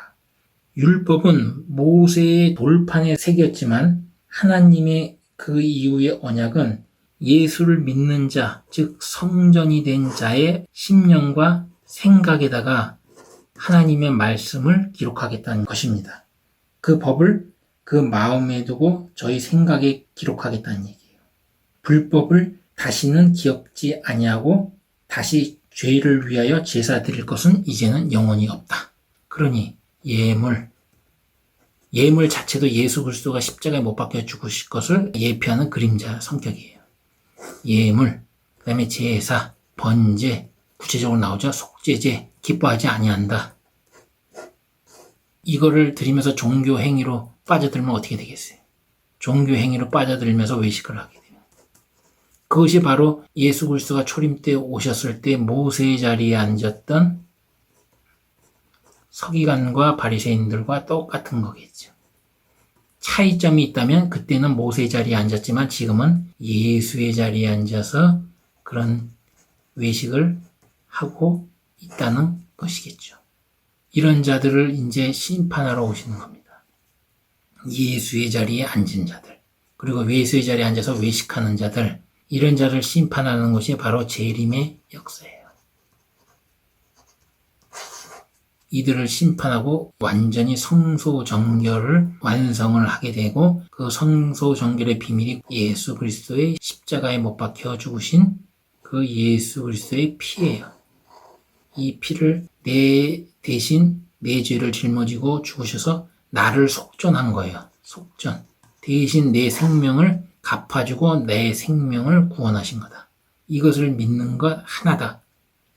율법은 모세의 돌판에 새겼지만 하나님의 그 이후의 언약은 예수를 믿는 자, 즉 성전이 된 자의 심령과 생각에다가 하나님의 말씀을 기록하겠다는 것입니다. 그 법을 그 마음에 두고 저희 생각에 기록하겠다는 얘기예요. 불법을 다시는 기억지 아니하고 다시 죄를 위하여 제사 드릴 것은 이제는 영원히 없다. 그러니 예물 자체도 예수 그리스도가 십자가에 못 박혀 죽으실 것을 예표하는 그림자 성격이에요. 예물, 그 다음에 제사, 번제, 구체적으로 나오죠. 속죄제, 기뻐하지 아니한다. 이거를 드리면서 종교 행위로 빠져들면 어떻게 되겠어요? 종교 행위로 빠져들면서 외식을 하게 돼요. 그것이 바로 예수 그리스도가 초림 때 오셨을 때 모세의 자리에 앉았던 서기관과 바리새인들과 똑같은 거겠죠. 차이점이 있다면 그때는 모세의 자리에 앉았지만 지금은 예수의 자리에 앉아서 그런 외식을 하고 있다는 것이겠죠. 이런 자들을 이제 심판하러 오시는 겁니다. 예수의 자리에 앉은 자들, 그리고 예수의 자리에 앉아서 외식하는 자들, 이런 자를 심판하는 것이 바로 재림의 역사예요. 이들을 심판하고 완전히 성소 정결을 완성을 하게 되고 그 성소 정결의 비밀이 예수 그리스도의 십자가에 못 박혀 죽으신 그 예수 그리스도의 피예요. 이 피를 내 대신 내 죄를 짊어지고 죽으셔서 나를 속전한 거예요. 속전. 대신 내 생명을 갚아주고 내 생명을 구원하신 거다. 이것을 믿는 것 하나다.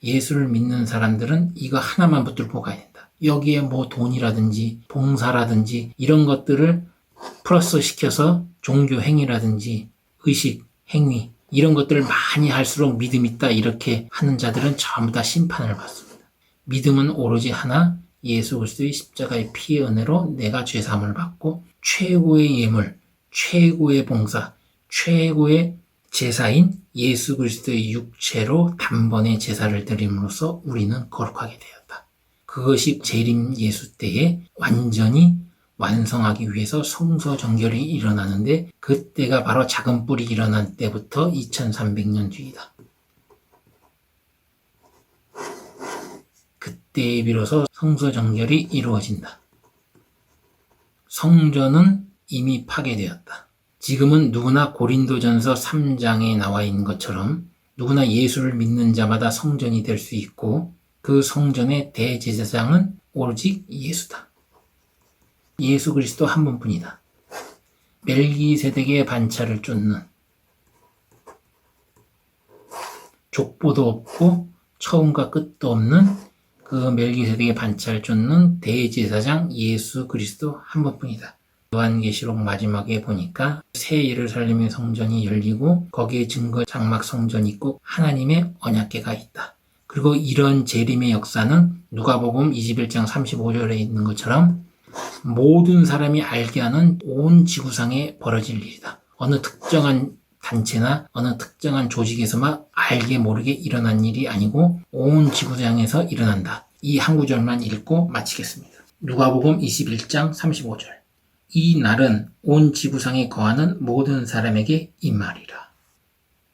예수를 믿는 사람들은 이거 하나만 붙들고 가야 된다. 여기에 뭐 돈이라든지 봉사라든지 이런 것들을 플러스 시켜서 종교 행위라든지 의식, 행위 이런 것들을 많이 할수록 믿음 있다 이렇게 하는 자들은 전부 다 심판을 받습니다. 믿음은 오로지 하나, 예수 그리스도의 십자가의 피의 은혜로 내가 죄사함을 받고 최고의 예물, 최고의 봉사, 최고의 제사인 예수 그리스도의 육체로 단번에 제사를 드림으로써 우리는 거룩하게 되었다. 그것이 재림 예수 때에 완전히 완성하기 위해서 성소 정결이 일어나는데 그때가 바로 작은 뿔이 일어난 때부터 2300년 뒤이다. 그때에 비로소 성소 정결이 이루어진다. 성전은 이미 파괴되었다. 지금은 누구나 고린도전서 3장에 나와 있는 것처럼 누구나 예수를 믿는 자마다 성전이 될 수 있고 그 성전의 대제사장은 오직 예수다. 예수 그리스도 한 분뿐이다. 멜기세덱의 반차를 쫓는 족보도 없고 처음과 끝도 없는 그 멜기세덱의 반차를 쫓는 대제사장 예수 그리스도 한 분뿐이다. 요한계시록 마지막에 보니까 새 예루살렘의 성전이 열리고 거기에 증거 장막 성전이 있고 하나님의 언약궤가 있다. 그리고 이런 재림의 역사는 누가복음 21장 35절에 있는 것처럼 모든 사람이 알게 하는 온 지구상에 벌어질 일이다. 어느 특정한 단체나 어느 특정한 조직에서만 알게 모르게 일어난 일이 아니고 온 지구상에서 일어난다. 이 한 구절만 읽고 마치겠습니다. 누가복음 21장 35절. 이 날은 온 지구상에 거하는 모든 사람에게 임하리라.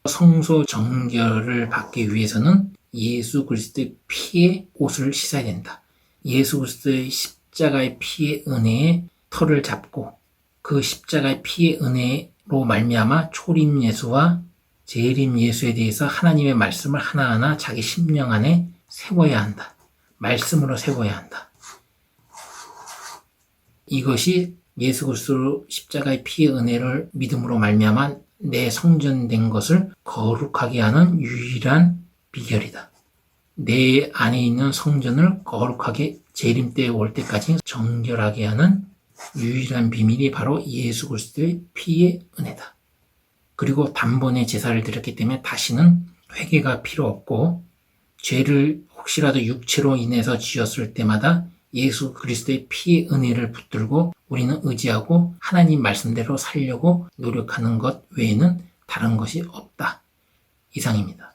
성소 정결을 받기 위해서는 예수 그리스도의 피에 옷을 씻어야 된다. 예수 그리스도의 십자가의 피의 은혜에 털을 잡고 그 십자가의 피의 은혜로 말미암아 초림 예수와 재림 예수에 대해서 하나님의 말씀을 하나하나 자기 심령 안에 세워야 한다. 말씀으로 세워야 한다. 이것이 예수 그리스도 십자가의 피의 은혜를 믿음으로 말미암아 내 성전된 것을 거룩하게 하는 유일한 비결이다. 내 안에 있는 성전을 거룩하게 재림 때 올 때까지 정결하게 하는 유일한 비밀이 바로 예수 그리스도의 피의 은혜다. 그리고 단번에 제사를 드렸기 때문에 다시는 회개가 필요 없고 죄를 혹시라도 육체로 인해서 지었을 때마다 예수 그리스도의 피의 은혜를 붙들고 우리는 의지하고 하나님 말씀대로 살려고 노력하는 것 외에는 다른 것이 없다. 이상입니다.